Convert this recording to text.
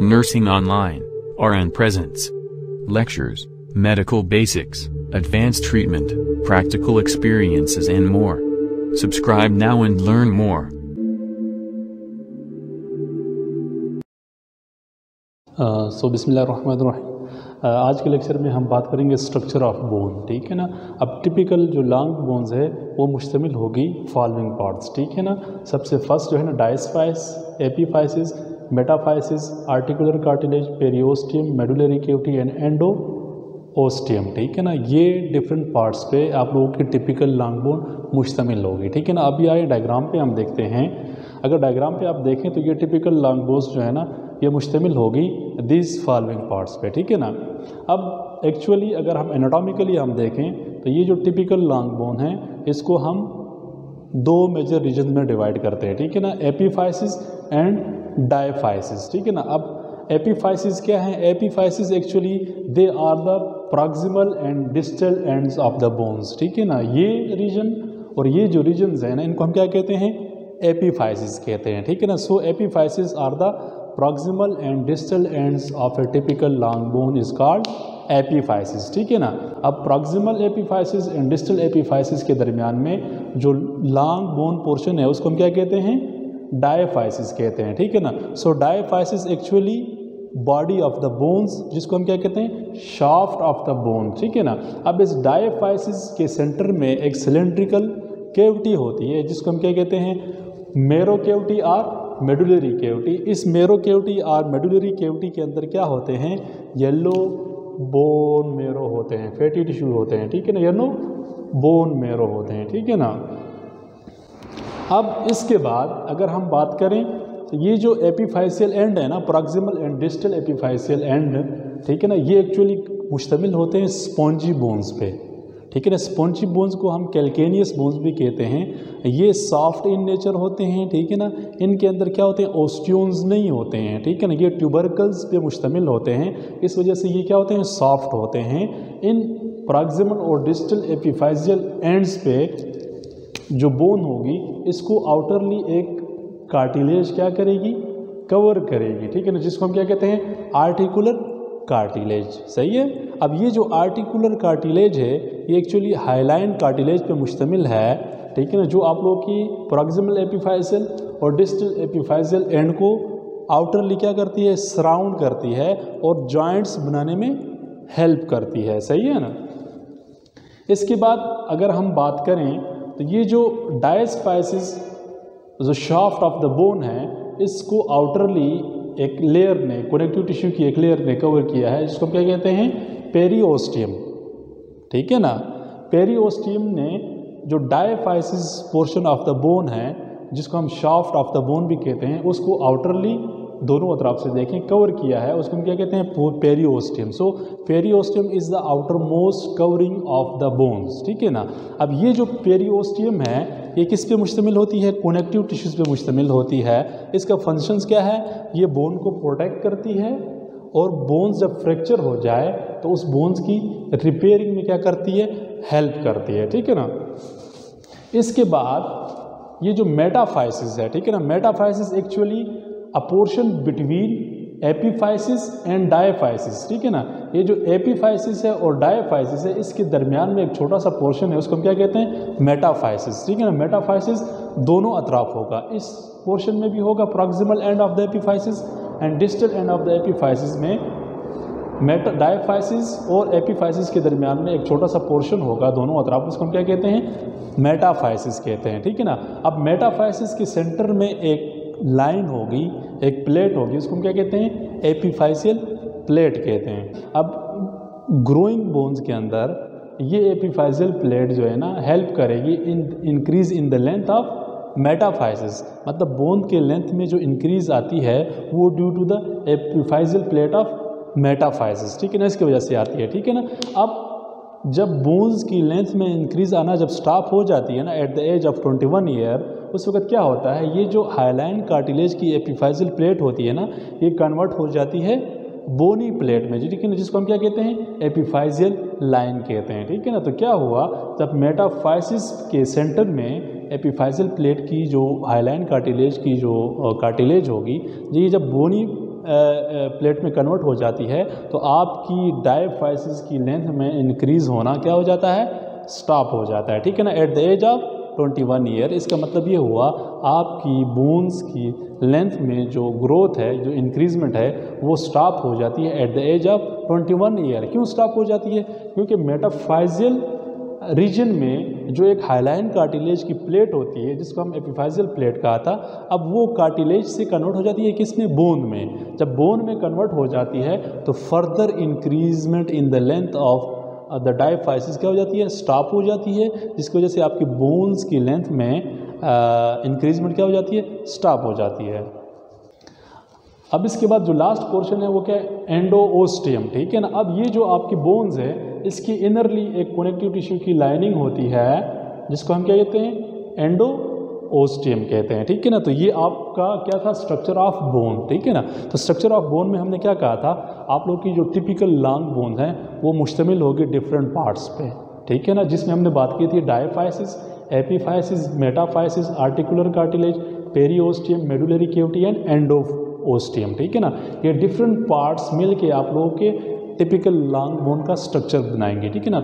Nursing Online, RN Presence. Lectures, medical basics, advanced treatment, practical experiences and more. Subscribe now and learn more. बिस्मिल्लाहिर्रहमानिर्रहीम। आज के lecture में हम बात करेंगे स्ट्रक्चर ऑफ बोन, ठीक है ना। अब टिपिकल जो लॉन्ग बोन्स है वो मुश्तमिल होगी फॉलोइंग पार्ट्स, ठीक है ना। सबसे फर्स्ट जो है ना diaphysis, epiphysis, metaphysis, articular cartilage, periosteum, medullary cavity and endosteum, ठीक है ना। ये डिफरेंट पार्ट्स पे आप लोगों की टिपिकल लॉन्ग बोन मुश्तमिल होगी, ठीक है ना। अभी आए डायग्राम पे हम देखते हैं। अगर डायग्राम पे आप देखें तो ये टिपिकल लॉन्ग बोन्स जो है ना ये मुश्तमिल होगी दिस फॉलोइंग पार्ट्स पे, ठीक है ना। अब एक्चुअली अगर हम एनाटॉमिकली हम देखें तो ये जो टिपिकल लॉन्ग बोन है इसको हम दो मेजर रीजन में डिवाइड करते हैं, ठीक है ना। एपीफाइसिस एंड डायफाइसिस, ठीक है ना। अब एपीफाइसिस क्या है? Epiphysis actually they are the proximal and distal ends of the bones, ठीक है ना। ये रीजन और ये जो रीजन्स हैं ना इनको हम क्या कहते हैं? एपीफाइसिस कहते हैं, ठीक है ना। So epiphysis are the proximal and distal ends of a typical long bone is called epiphysis, ठीक है ना। अब proximal epiphysis and distal epiphysis के दरमियान में जो long bone portion है उसको हम क्या कहते हैं? diaphysis कहते हैं, ठीक है ना। So diaphysis actually body of the bones, जिसको हम क्या कहते हैं? shaft of the bone, ठीक है ना। अब इस diaphysis के सेंटर में एक cylindrical cavity होती है जिसको हम क्या कहते हैं? marrow cavity और मेडुलरी कैविटी। इस मैरो कैविटी और मेडुलरी कैविटी के अंदर क्या होते हैं? येलो बोन मैरो होते हैं, फैटी टिश्यू होते हैं, ठीक है ना। येलो बोन मैरो होते हैं, ठीक है ना। अब इसके बाद अगर हम बात करें तो ये जो एपीफाइशियल एंड है ना, प्रॉक्सिमल एंड डिस्टल एपीफाइशियल एंड, ठीक है ना, ये एक्चुअली मुश्तमिल होते हैं स्पॉन्जी बोन्स पे, ठीक है ना। स्पॉन्जी बोन्स को हम कैल्केनियस बोन्स भी कहते हैं। ये सॉफ्ट इन नेचर होते हैं, ठीक है ना। इनके अंदर क्या होते हैं? ओस्टियोन्स नहीं होते हैं, ठीक है ना। ये ट्यूबरकल्स पे मुश्तमिल होते हैं, इस वजह से ये क्या होते हैं? सॉफ्ट होते हैं। इन प्रॉक्सिमल और डिस्टल एपीफाइशियल एंड्स पे जो बोन होगी इसको आउटरली एक कार्टिलेज क्या करेगी? कवर करेगी, ठीक है ना, जिसको हम क्या कहते हैं? आर्टिकुलर कार्टिलेज, सही है। अब ये जो आर्टिकुलर कार्टिलेज है ये एक्चुअली हाइलाइन कार्टिलेज पे मुश्तमिल है, ठीक है ना, जो आप लोगों की प्रॉक्सिमल एपीफाइशियल और डिस्टल एपीफाइशियल एंड को आउटरली क्या करती है? सराउंड करती है और जॉइंट्स बनाने में हेल्प करती है, सही है ना। इसके बाद अगर हम बात करें तो ये जो डायस्पाइसिस जो शाफ्ट ऑफ द बोन है इसको आउटरली एक लेयर ने, कनेक्टिव टिश्यू की एक लेयर ने कवर किया है जिसको हम क्या कहते हैं? पेरियोस्टियम, ठीक है ना। पेरियोस्टियम ने जो diaphysis portion of the bone है जिसको हम शाफ्ट ऑफ द बोन भी कहते हैं उसको आउटरली दोनों तरफ से देखें कवर किया है, उसको हम क्या कहते हैं? Periosteum. So periosteum is the outer most covering of the bones, ठीक है ना। अब ये जो पेरियोस्टियम है ये किस पे मुश्तमिल होती है? कनेक्टिव टिश्यूज़ पे मुश्तमिल होती है। इसका फंक्शंस क्या है? ये बोन को प्रोटेक्ट करती है और बोन्स जब फ्रैक्चर हो जाए तो उस बोन्स की रिपेयरिंग में क्या करती है? हेल्प करती है, ठीक है ना। इसके बाद ये जो मेटाफाइसिस है, ठीक है ना, metaphysis actually a portion between epiphysis and diaphysis, ठीक है ना। ये जो एपीफाइसिस है और डायफाइसिस है इसके दरमियान में एक छोटा सा पोर्शन है उसको हम क्या कहते हैं? मेटाफाइसिस, ठीक है ना। मेटाफाइसिस दोनों अतराफ होगा, इस पोर्शन में भी होगा proximal end of the epiphysis and distal end of the epiphysis में डायफाइसिस और एपीफाइसिस के दरमियान में एक छोटा सा पोर्शन होगा दोनों अतराफ, उसको हम क्या कहते हैं? मेटाफाइसिस कहते हैं, ठीक है ना। अब मेटाफाइसिस के सेंटर में एक लाइन होगी, एक प्लेट होगी, उसको हम क्या कहते हैं? एपीफाइशियल प्लेट कहते हैं। अब ग्रोइंग बोन्स के अंदर ये एपीफाइशियल प्लेट जो है ना हेल्प करेगी in increase in the length of metaphysis, मतलब बोन के लेंथ में जो इंक्रीज आती है वो due to the epiphyseal plate of metaphysis, ठीक है ना, इसकी वजह से आती है, ठीक है ना। अब जब बोन्स की लेंथ में इंक्रीज आना जब स्टॉप हो जाती है ना at the age of 21 year, उस वक्त क्या होता है? ये जो हाइलाइन कार्टिलेज की एपीफाइशियल प्लेट होती है ना ये कन्वर्ट हो जाती है बोनी प्लेट में, ठीक है ना, जिसको हम क्या कहते हैं? एपीफाइशियल लाइन कहते हैं, ठीक है ना। तो क्या हुआ? जब मेटाफाइसिस के सेंटर में एपीफाइशियल प्लेट की जो हाइलाइन कार्टिलेज की जो कार्टिलेज होगी, ये जब बोनी प्लेट में कन्वर्ट हो जाती है तो आपकी डायफाइसिस की लेंथ में इंक्रीज़ होना क्या हो जाता है, स्टॉप हो जाता है, ठीक है ना, at the age of 21 year. इसका मतलब ये हुआ आपकी बोन्स की लेंथ में जो ग्रोथ है, जो इंक्रीजमेंट है, वो स्टॉप हो जाती है at the age of 21 year. क्यों स्टॉप हो जाती है? क्योंकि मेटाफाइजियल रीजन में जो एक हाइलाइन कार्टिलेज की प्लेट होती है जिसको हम एपिफाइजियल प्लेट कहा था, अब वो कार्टिलेज से कन्वर्ट हो जाती है किसमें, बोन में। जब बोन में कन्वर्ट हो जाती है तो further increment in the length of the diaphysis क्या हो जाती है, स्टॉप हो जाती है, जिसकी वजह से आपकी बोन्स की लेंथ में इंक्रीजमेंट क्या हो जाती है, स्टॉप हो जाती है। अब इसके बाद जो लास्ट पोर्शन है वो क्या है, एंडोओस्टियम, ठीक है ना। अब ये जो आपकी बोन्स है इसकी इनरली एक कनेक्टिव टिश्यू की लाइनिंग होती है जिसको हम क्या कहते हैं, एंडोओस्टियम कहते हैं, ठीक है ना। तो ये आपका क्या था, स्ट्रक्चर ऑफ बोन, ठीक है ना। तो स्ट्रक्चर ऑफ बोन में हमने क्या कहा था, आप लोग की जो टिपिकल लॉन्ग बोन है वो मुश्तमिल होगी डिफरेंट पार्ट्स पे, ठीक है ना, जिसमें हमने बात की थी diaphysis, epiphysis, metaphysis, articular cartilage, periosteum, medullary cavity and endosteum, ठीक है ना। ये डिफरेंट पार्ट्स मिल के आप लोगों के टिपिकल लॉन्ग बोन का स्ट्रक्चर बनाएंगे, ठीक है ना।